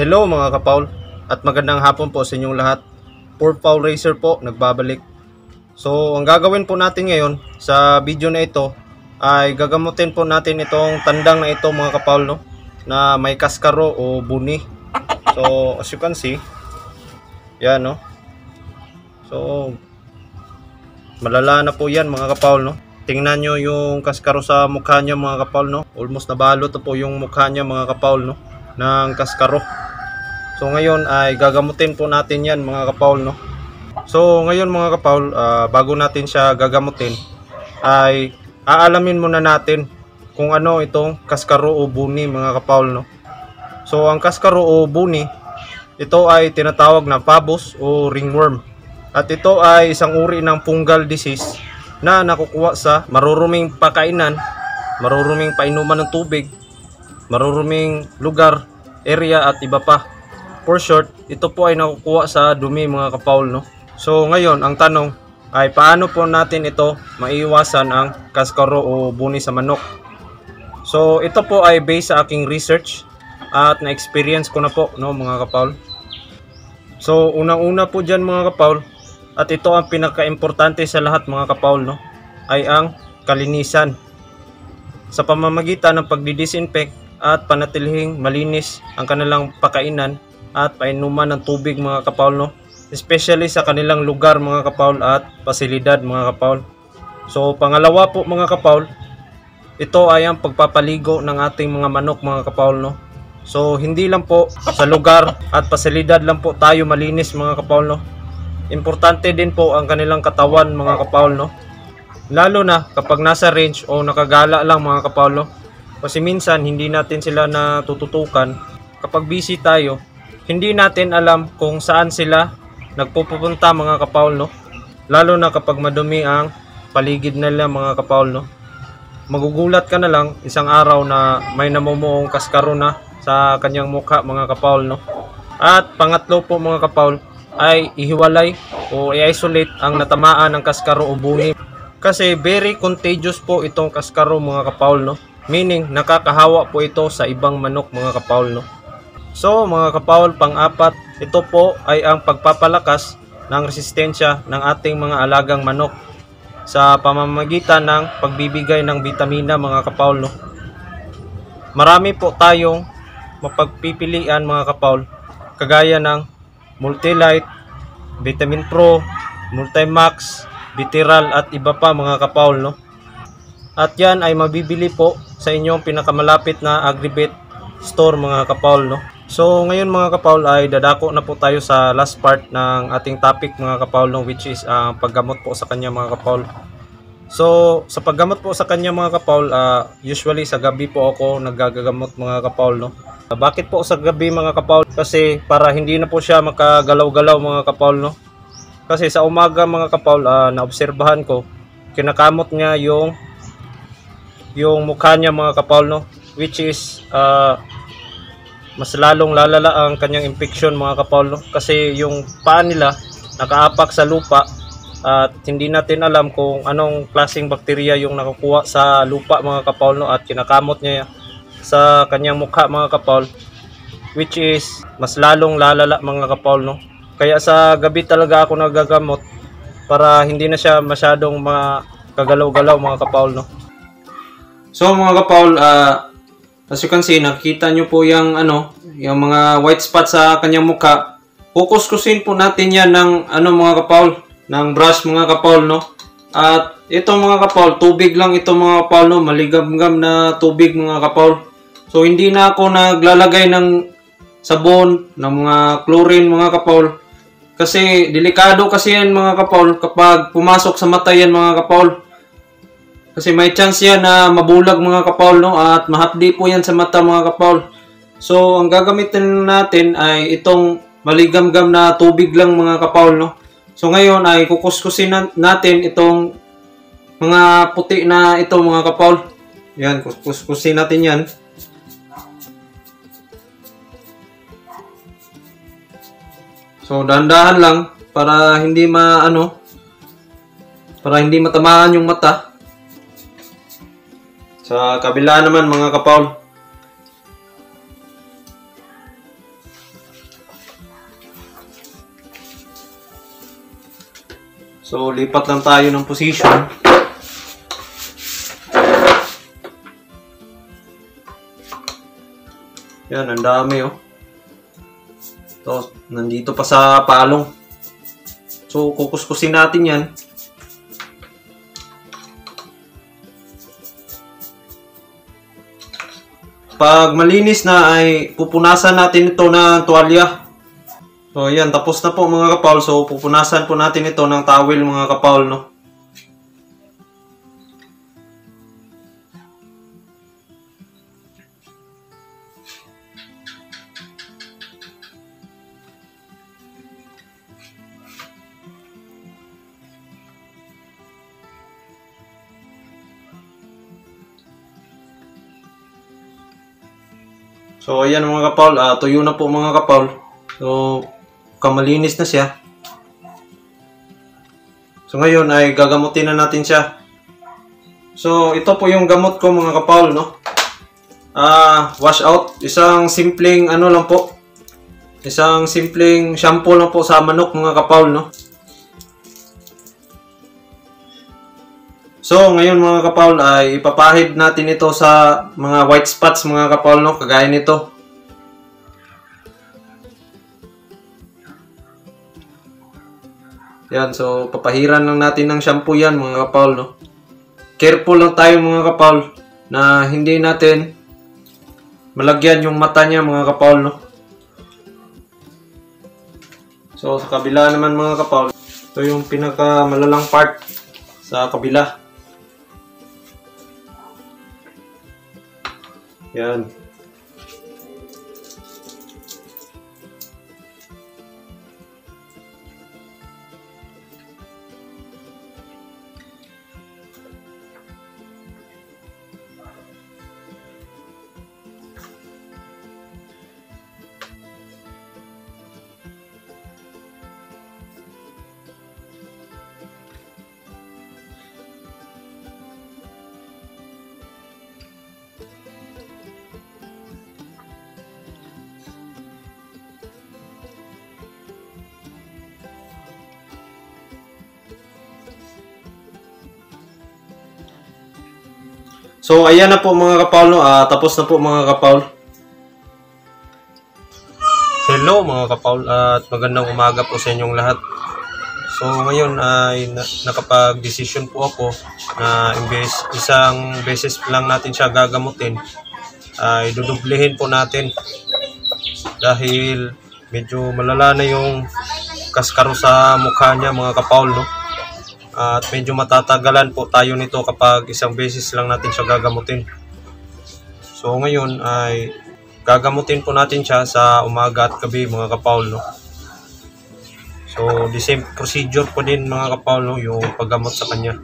Hello mga kapaul at magandang hapon po sa inyong lahat. Pure Paul Racer po nagbabalik. So ang gagawin po natin ngayon sa video na ito ay gagamutin po natin itong tandang na ito mga kapaul, no? Na may kaskaro o buni. So as you can see, yan, no? So malala na po yan mga kapaul, no? Tingnan nyo yung kaskaro sa mukha niya mga kapaul, no? Almost nabalot na po yung mukha niya mga kapaul, no? Ng kaskaro. So ngayon ay gagamutin po natin yan mga kapaul, no? So ngayon mga kapaul, bago natin siya gagamutin ay aalamin muna natin kung ano itong kaskaro o buni mga kapaul, no? So ang kaskaro o buni, ito ay tinatawag na pavus o ringworm. At ito ay isang uri ng fungal disease na nakukuha sa maruruming pakainan, maruruming painuman ng tubig, maruruming lugar, area at iba pa. For short, ito po ay nakukuha sa dumi mga kapaul, no? So ngayon, ang tanong ay paano po natin ito maiiwasan ang kaskaro o buni sa manok? So ito po ay based sa aking research at na-experience ko na po, no mga kapaul. So unang-una po dyan mga kapaul, at ito ang pinaka-importante sa lahat mga kapaul, no? Ay ang kalinisan. Sa pamamagitan ng pagdidisinfect at panatilihing malinis ang kanilang pakainan at painuman ng tubig mga kapaul, no? Especially sa kanilang lugar mga kapaul at pasilidad mga kapaul. So pangalawa po mga kapaul, ito ay ang pagpapaligo ng ating mga manok mga kapaul, no? So hindi lang po sa lugar at pasilidad lang po tayo malinis mga kapaul, no? Importante din po ang kanilang katawan mga kapaul, no? Lalo na kapag nasa range o nakagala lang mga kapaul, no? Kasi minsan hindi natin sila natututukan. Kapag busy tayo, hindi natin alam kung saan sila nagpupunta mga kapaul, no? Lalo na kapag madumi ang paligid nila mga kapaul, no? Magugulat ka na lang isang araw na may namumuong kaskaro na sa kanyang mukha mga kapaul, no? At pangatlo po mga kapaul ay ihiwalay o i-isolate ang natamaan ng kaskaro o buni. Kasi very contagious po itong kaskaro mga kapaul, no? Meaning nakakahawa po ito sa ibang manok mga kapaul, no? So mga kapaul, pang-apat, ito po ay ang pagpapalakas ng resistensya ng ating mga alagang manok sa pamamagitan ng pagbibigay ng bitamina mga kapaul, no? Marami po tayong mapagpipilian mga kapaul, kagaya ng Multilite, Vitamin Pro, Multimax, Viteral at iba pa mga kapaul, no? At yan ay mabibili po sa inyong pinakamalapit na Agribet store mga kapaul, no? So ngayon mga kapaul ay dadako na po tayo sa last part ng ating topic mga kapaul, no? Which is paggamot po sa kanya mga kapaul. So sa paggamot po sa kanya mga kapaul, usually sa gabi po ako naggagamot mga kapaul, no? Bakit po sa gabi mga kapaul? Kasi para hindi na po siya makagalaw-galaw mga kapaul, no? Kasi sa umaga mga kapaul, naobserbahan ko, kinakamot niya yung mukha niya mga kapaul, no? Which is mas lalong lalala ang kanyang infection mga kapaul, no? Kasi yung paa nila nakaapak sa lupa at hindi natin alam kung anong klaseng bakterya yung nakukuha sa lupa mga kapaul, no? At kinakamot niya sa kanyang mukha mga kapaul, which is mas lalong lalala mga kapaul, no? Kaya sa gabi talaga ako nagagamot para hindi na siya masyadong makagalaw-galaw mga kapaul, no? So mga kapaul, as you can see, nakikita nyo po yung yung mga white spot sa kanyang mukha. Kukuskusin po natin yan ng mga kapaul, ng brush mga kapaul, no? At ito mga kapaul, tubig lang ito mga kapaul, no? Maligam-gam na tubig mga kapaul. So hindi na ako naglalagay ng sabon, ng mga chlorine mga kapaul. Kasi delikado kasi yan mga kapaul kapag pumasok sa mata yan mga kapaul. Kasi may chance yan na mabulag mga kapaul, no? At mahapdi po yan sa mata mga kapaul. So ang gagamitin natin ay itong maligam-gam na tubig lang mga kapaul, no? So ngayon ay kukuskusin natin itong mga puti na ito mga kapaul. Yan, kuskusin natin yan. So dahan-dahan lang para hindi hindi matamaan yung mata. Sa kabila naman mga kapaul, So, lipat lang tayo ng position. Yan, ang dami oh. So, nandito pa sa palong. So, kukuskusin natin yan. Pag malinis na ay pupunasan natin ito ng tuwalya. So, yan. Tapos na po mga kapaul. So, pupunasan po natin ito ng towel mga kapaul, no? So, ayan mga kapaul, tuyo na po mga kapaul. So, kamalinis na siya. So, ngayon ay gagamutin na natin siya. So, ito po yung gamot ko mga kapaul, no? Wash out. Isang simpleng ano lang po. Isang simpleng shampoo lang po sa manok mga kapaul, no? So, ngayon mga kapaul ay ipapahid natin ito sa mga white spots mga kapaul, no? Kagaya nito. Yan, so papahiran lang natin ng shampoo yan mga kapaul, no? Careful lang tayo mga kapaul na hindi natin malagyan yung mata niya mga kapaul, no? So, sa kabila naman mga kapaul, ito yung pinaka malalang part sa kabila. Yan. So, ayan na po mga kapaul, no? Tapos na po mga kapaul. Hello mga kapaul at magandang umaga po sa inyong lahat. So, ngayon ay nakapag-decision po ako na isang beses lang natin siya gagamutin, ay dudublehin po natin. Dahil medyo malala na yung kaskaro sa mukha niya mga kapaul, no? At medyo matatagalan po tayo nito kapag isang beses lang natin siya gagamutin. So ngayon ay gagamutin po natin siya sa umaga at gabi mga kapaul, no? So the same procedure po din mga kapaul, no? Yung paggamot sa kanya.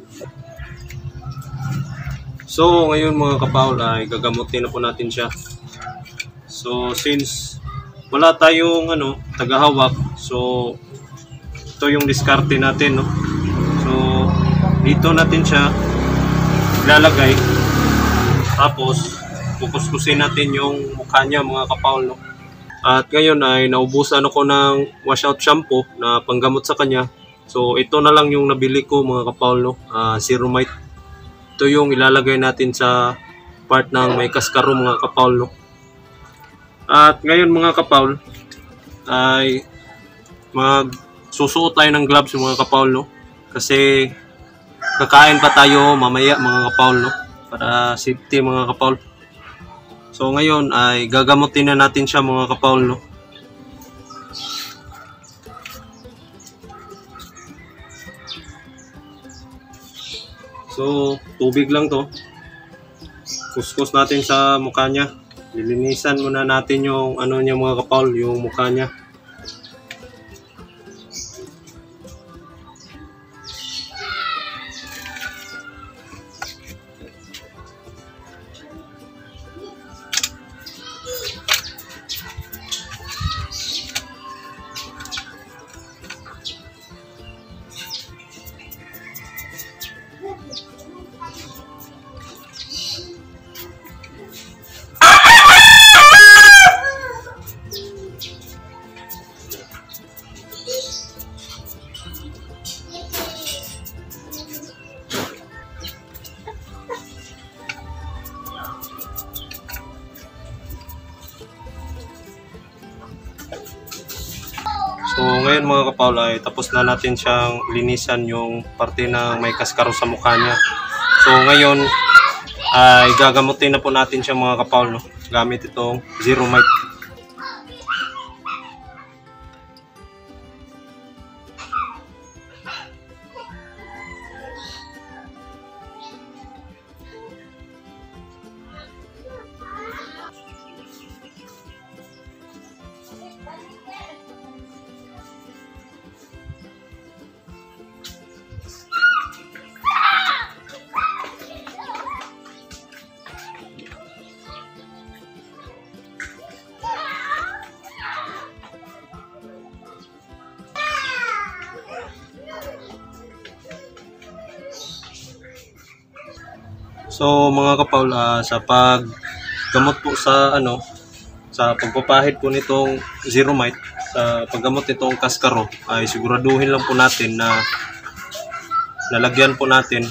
So ngayon mga kapaul ay gagamutin na po natin siya. So since wala tayong tagahawak, so ito yung diskarte natin, no? So, dito natin siya ilalagay. Tapos, kukuskusin natin yung mukha niya mga kapaul, no? At ngayon ay naubusan ako ng washout shampoo na panggamot sa kanya. So, ito na lang yung nabili ko mga kapaul, no? Serumite. Ito yung ilalagay natin sa part ng may kaskaro mga kapaul, no? At ngayon mga kapaul ay magsusuot tayo ng gloves mga kapaul, no? Kasi kakain pa tayo mamaya mga kapaul, no? Para safety mga kapaul. So ngayon ay gagamutin na natin siya mga kapaul, no? So tubig lang to. Kuskus natin sa mukha niya. Lilinisan muna natin yung niya mga kapaul, yung mukha niya. ngayon mga kapaul ay tapos na natin siyang linisan yung parte na may kaskaro sa mukha niya. So ngayon ay gagamutin na po natin siya mga kapaul, no? Gamit itong Zeromite. So mga kapaul, sa paggamot po sa sa pagpapahid po nitong Zeromite, sa paggamot nitong kaskaro, ay siguraduhin lang po natin na nalagyan po natin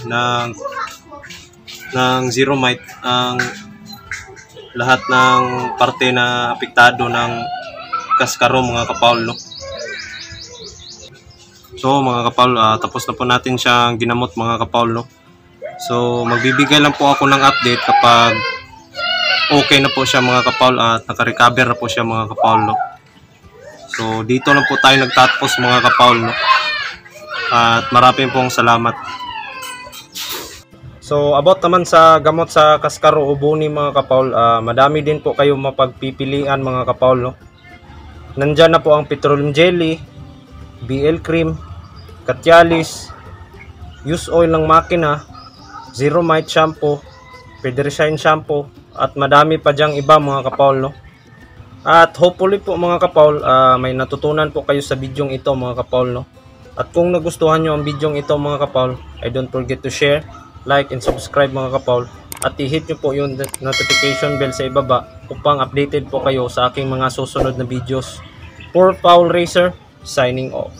ng Zeromite ang lahat ng parte na apektado ng kaskaro mga kapaul, no? So mga kapaul, tapos na po natin siyang ginamot mga kapaul, no? So magbibigay lang po ako ng update kapag okay na po siya mga kapaul at naka-recover na po siya mga kapaul, no? So dito lang po tayo nagtatapos mga kapaul, no? At maraming pong salamat. So about naman sa gamot sa kaskaro o buni mga kapaul, madami din po kayo mapagpipilian mga kapaul, no? Nandyan na po ang petroleum jelly, BL cream, Katialis, use oil ng makina, Zeromite shampoo, Pedershine shampoo, at madami pa dyang iba mga kapaul, no? At hopefully po mga kapaul, may natutunan po kayo sa bidyong ito mga kapaul, no? At kung nagustuhan nyo ang bidyong ito mga kapaul, ay don't forget to share, like, and subscribe mga kapaul. At i-hit nyo po yung notification bell sa ibaba upang updated po kayo sa aking mga susunod na videos. Paul Racer, signing off.